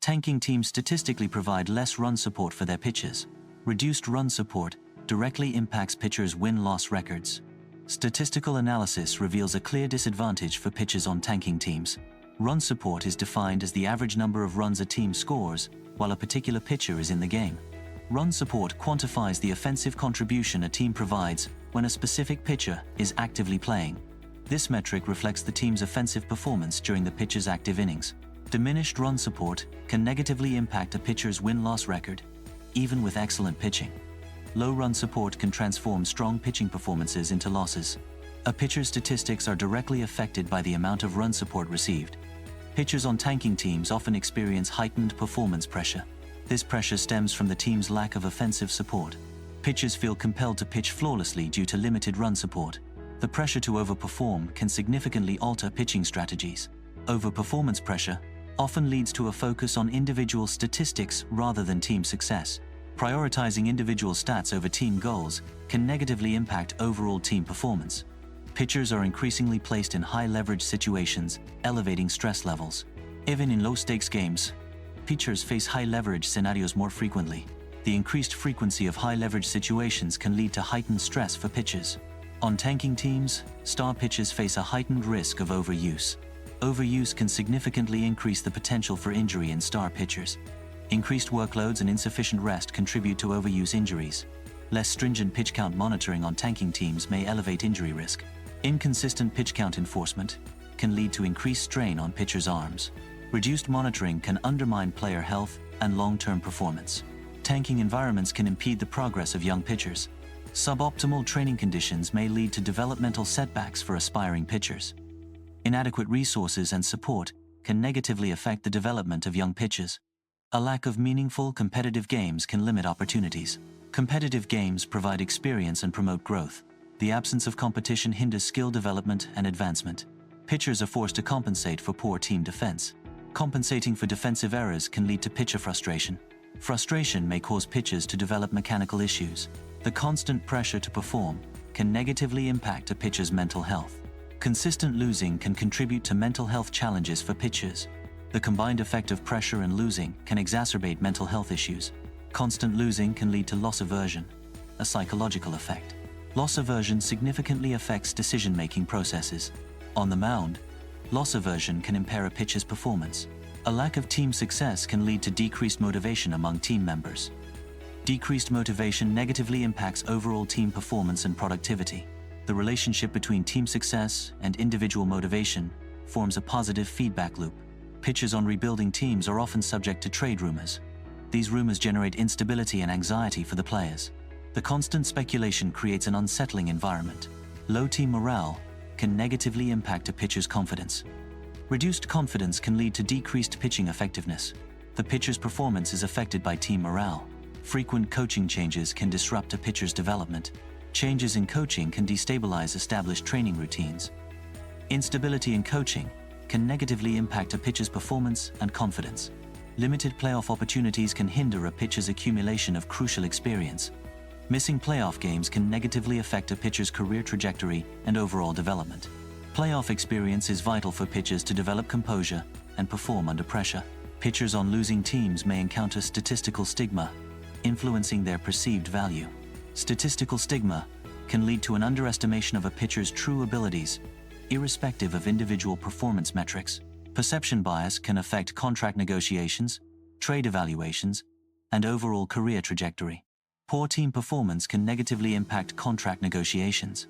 Tanking teams statistically provide less run support for their pitchers. Reduced run support directly impacts pitchers' win-loss records. Statistical analysis reveals a clear disadvantage for pitchers on tanking teams. Run support is defined as the average number of runs a team scores while a particular pitcher is in the game. Run support quantifies the offensive contribution a team provides when a specific pitcher is actively playing. This metric reflects the team's offensive performance during the pitcher's active innings. Diminished run support can negatively impact a pitcher's win-loss record, even with excellent pitching. Low run support can transform strong pitching performances into losses. A pitcher's statistics are directly affected by the amount of run support received. Pitchers on tanking teams often experience heightened performance pressure. This pressure stems from the team's lack of offensive support. Pitchers feel compelled to pitch flawlessly due to limited run support. The pressure to overperform can significantly alter pitching strategies. Overperformance pressure often leads to a focus on individual statistics rather than team success. Prioritizing individual stats over team goals can negatively impact overall team performance. Pitchers are increasingly placed in high-leverage situations, elevating stress levels. Even in low-stakes games, pitchers face high-leverage scenarios more frequently. The increased frequency of high-leverage situations can lead to heightened stress for pitchers. On tanking teams, star pitchers face a heightened risk of overuse. Overuse can significantly increase the potential for injury in star pitchers. Increased workloads and insufficient rest contribute to overuse injuries. Less stringent pitch count monitoring on tanking teams may elevate injury risk. Inconsistent pitch count enforcement can lead to increased strain on pitchers' arms. Reduced monitoring can undermine player health and long-term performance. Tanking environments can impede the progress of young pitchers. Suboptimal training conditions may lead to developmental setbacks for aspiring pitchers. Inadequate resources and support can negatively affect the development of young pitchers. A lack of meaningful competitive games can limit opportunities. Competitive games provide experience and promote growth. The absence of competition hinders skill development and advancement. Pitchers are forced to compensate for poor team defense. Compensating for defensive errors can lead to pitcher frustration. Frustration may cause pitchers to develop mechanical issues. The constant pressure to perform can negatively impact a pitcher's mental health. Consistent losing can contribute to mental health challenges for pitchers. The combined effect of pressure and losing can exacerbate mental health issues. Constant losing can lead to loss aversion, a psychological effect. Loss aversion significantly affects decision-making processes. On the mound, loss aversion can impair a pitcher's performance. A lack of team success can lead to decreased motivation among team members. Decreased motivation negatively impacts overall team performance and productivity. The relationship between team success and individual motivation forms a positive feedback loop. Pitchers on rebuilding teams are often subject to trade rumors. These rumors generate instability and anxiety for the players. The constant speculation creates an unsettling environment. Low team morale can negatively impact a pitcher's confidence. Reduced confidence can lead to decreased pitching effectiveness. The pitcher's performance is affected by team morale. Frequent coaching changes can disrupt a pitcher's development. Changes in coaching can destabilize established training routines. Instability in coaching can negatively impact a pitcher's performance and confidence. Limited playoff opportunities can hinder a pitcher's accumulation of crucial experience. Missing playoff games can negatively affect a pitcher's career trajectory and overall development. Playoff experience is vital for pitchers to develop composure and perform under pressure. Pitchers on losing teams may encounter statistical stigma, influencing their perceived value. Statistical stigma can lead to an underestimation of a pitcher's true abilities, irrespective of individual performance metrics. Perception bias can affect contract negotiations, trade evaluations, and overall career trajectory. Poor team performance can negatively impact contract negotiations.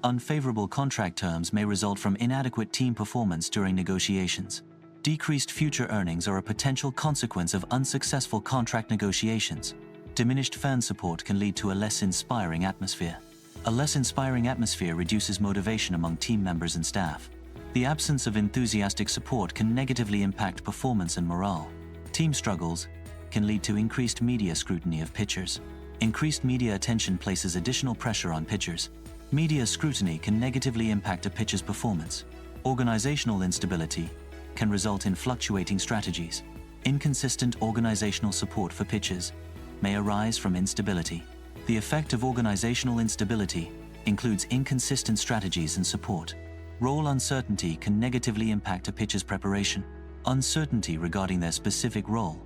Unfavorable contract terms may result from inadequate team performance during negotiations. Decreased future earnings are a potential consequence of unsuccessful contract negotiations. Diminished fan support can lead to a less inspiring atmosphere. A less inspiring atmosphere reduces motivation among team members and staff. The absence of enthusiastic support can negatively impact performance and morale. Team struggles can lead to increased media scrutiny of pitchers. Increased media attention places additional pressure on pitchers. Media scrutiny can negatively impact a pitcher's performance. Organizational instability can result in fluctuating strategies. Inconsistent organizational support for pitchers may arise from instability. The effect of organizational instability includes inconsistent strategies and support. Role uncertainty can negatively impact a pitcher's preparation. Uncertainty regarding their specific role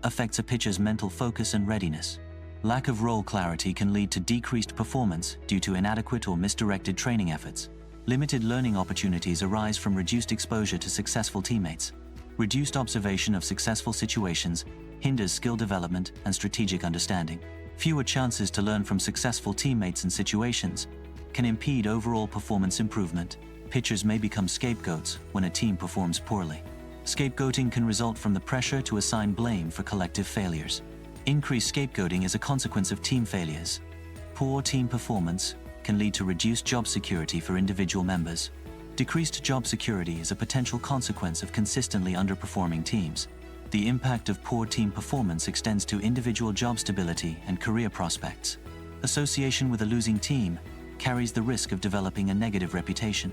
affects a pitcher's mental focus and readiness. Lack of role clarity can lead to decreased performance due to inadequate or misdirected training efforts. Limited learning opportunities arise from reduced exposure to successful teammates. Reduced observation of successful situations hinders skill development and strategic understanding. Fewer chances to learn from successful teammates and situations can impede overall performance improvement. Pitchers may become scapegoats when a team performs poorly. Scapegoating can result from the pressure to assign blame for collective failures. Increased scapegoating is a consequence of team failures. Poor team performance can lead to reduced job security for individual members. Decreased job security is a potential consequence of consistently underperforming teams. The impact of poor team performance extends to individual job stability and career prospects. Association with a losing team carries the risk of developing a negative reputation.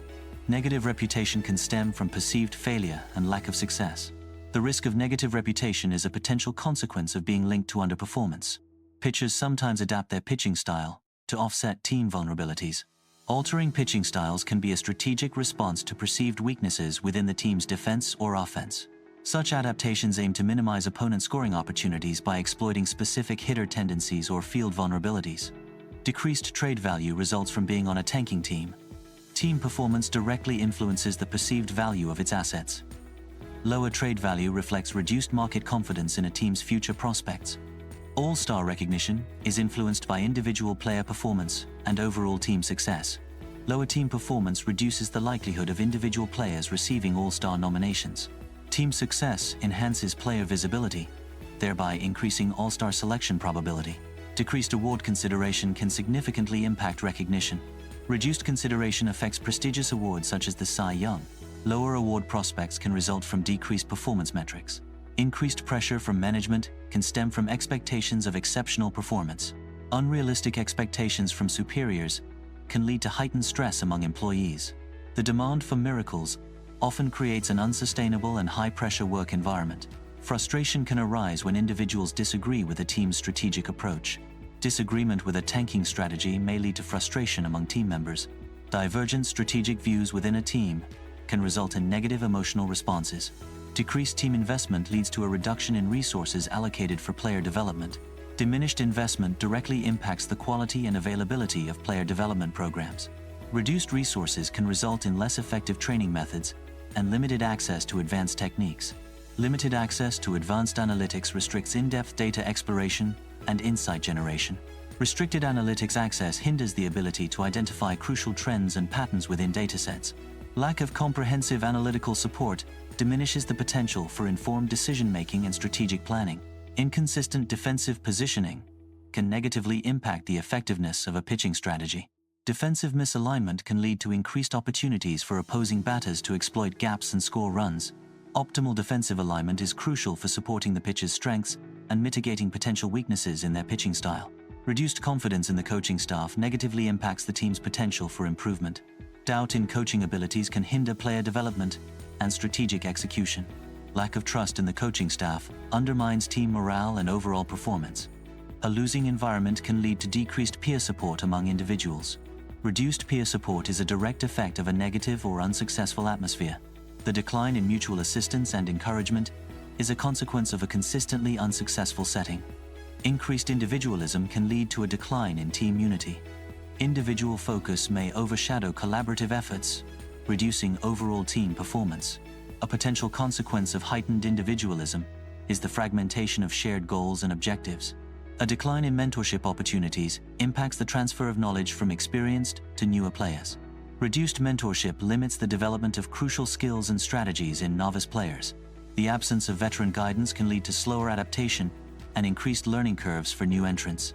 Negative reputation can stem from perceived failure and lack of success. The risk of negative reputation is a potential consequence of being linked to underperformance. Pitchers sometimes adapt their pitching style to offset team vulnerabilities. Altering pitching styles can be a strategic response to perceived weaknesses within the team's defense or offense. Such adaptations aim to minimize opponent scoring opportunities by exploiting specific hitter tendencies or field vulnerabilities. Decreased trade value results from being on a tanking team. Team performance directly influences the perceived value of its assets. Lower trade value reflects reduced market confidence in a team's future prospects. All-star recognition is influenced by individual player performance and overall team success. Lower team performance reduces the likelihood of individual players receiving all-star nominations. Team success enhances player visibility, thereby increasing all-star selection probability. Decreased award consideration can significantly impact recognition. Reduced consideration affects prestigious awards such as the Cy Young. Lower award prospects can result from decreased performance metrics. Increased pressure from management can stem from expectations of exceptional performance. Unrealistic expectations from superiors can lead to heightened stress among employees. The demand for miracles often creates an unsustainable and high-pressure work environment. Frustration can arise when individuals disagree with a team's strategic approach. Disagreement with a tanking strategy may lead to frustration among team members. Divergent strategic views within a team can result in negative emotional responses. Decreased team investment leads to a reduction in resources allocated for player development. Diminished investment directly impacts the quality and availability of player development programs. Reduced resources can result in less effective training methods and limited access to advanced techniques. Limited access to advanced analytics restricts in-depth data exploration and insight generation. Restricted analytics access hinders the ability to identify crucial trends and patterns within datasets. Lack of comprehensive analytical support diminishes the potential for informed decision-making and strategic planning. Inconsistent defensive positioning can negatively impact the effectiveness of a pitching strategy. Defensive misalignment can lead to increased opportunities for opposing batters to exploit gaps and score runs. Optimal defensive alignment is crucial for supporting the pitcher's strengths and mitigating potential weaknesses in their pitching style. Reduced confidence in the coaching staff negatively impacts the team's potential for improvement. Doubt in coaching abilities can hinder player development and strategic execution. Lack of trust in the coaching staff undermines team morale and overall performance. A losing environment can lead to decreased peer support among individuals. Reduced peer support is a direct effect of a negative or unsuccessful atmosphere. The decline in mutual assistance and encouragement is a consequence of a consistently unsuccessful setting. Increased individualism can lead to a decline in team unity. Individual focus may overshadow collaborative efforts, reducing overall team performance. A potential consequence of heightened individualism is the fragmentation of shared goals and objectives. A decline in mentorship opportunities impacts the transfer of knowledge from experienced to newer players. Reduced mentorship limits the development of crucial skills and strategies in novice players. The absence of veteran guidance can lead to slower adaptation and increased learning curves for new entrants.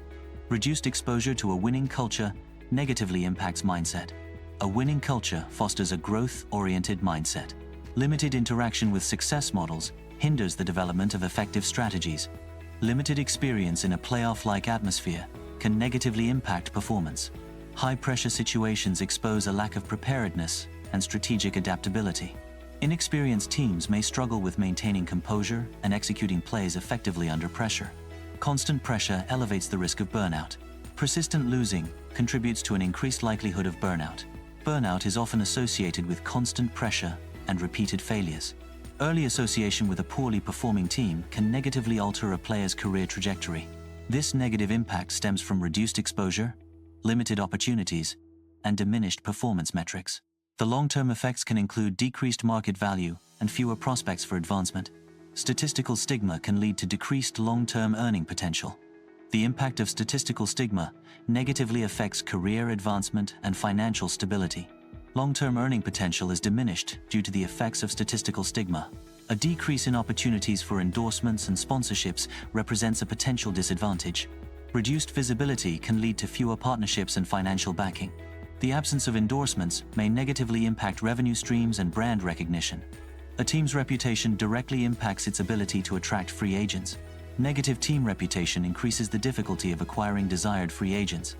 Reduced exposure to a winning culture negatively impacts mindset. A winning culture fosters a growth-oriented mindset. Limited interaction with success models hinders the development of effective strategies. Limited experience in a playoff-like atmosphere can negatively impact performance. High-pressure situations expose a lack of preparedness and strategic adaptability. Inexperienced teams may struggle with maintaining composure and executing plays effectively under pressure. Constant pressure elevates the risk of burnout. Persistent losing contributes to an increased likelihood of burnout. Burnout is often associated with constant pressure and repeated failures. Early association with a poorly performing team can negatively alter a player's career trajectory. This negative impact stems from reduced exposure, limited opportunities, and diminished performance metrics. The long-term effects can include decreased market value and fewer prospects for advancement. Statistical stigma can lead to decreased long-term earning potential. The impact of statistical stigma negatively affects career advancement and financial stability. Long-term earning potential is diminished due to the effects of statistical stigma. A decrease in opportunities for endorsements and sponsorships represents a potential disadvantage. Reduced visibility can lead to fewer partnerships and financial backing. The absence of endorsements may negatively impact revenue streams and brand recognition. A team's reputation directly impacts its ability to attract free agents. Negative team reputation increases the difficulty of acquiring desired free agents.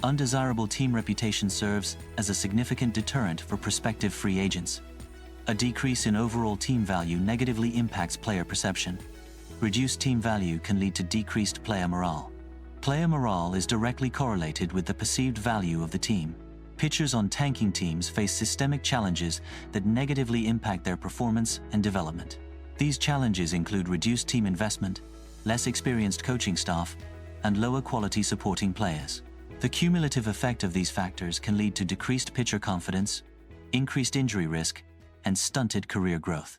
Undesirable team reputation serves as a significant deterrent for prospective free agents. A decrease in overall team value negatively impacts player perception. Reduced team value can lead to decreased player morale. Player morale is directly correlated with the perceived value of the team. Pitchers on tanking teams face systemic challenges that negatively impact their performance and development. These challenges include reduced team investment, less experienced coaching staff, and lower quality supporting players. The cumulative effect of these factors can lead to decreased pitcher confidence, increased injury risk, and stunted career growth.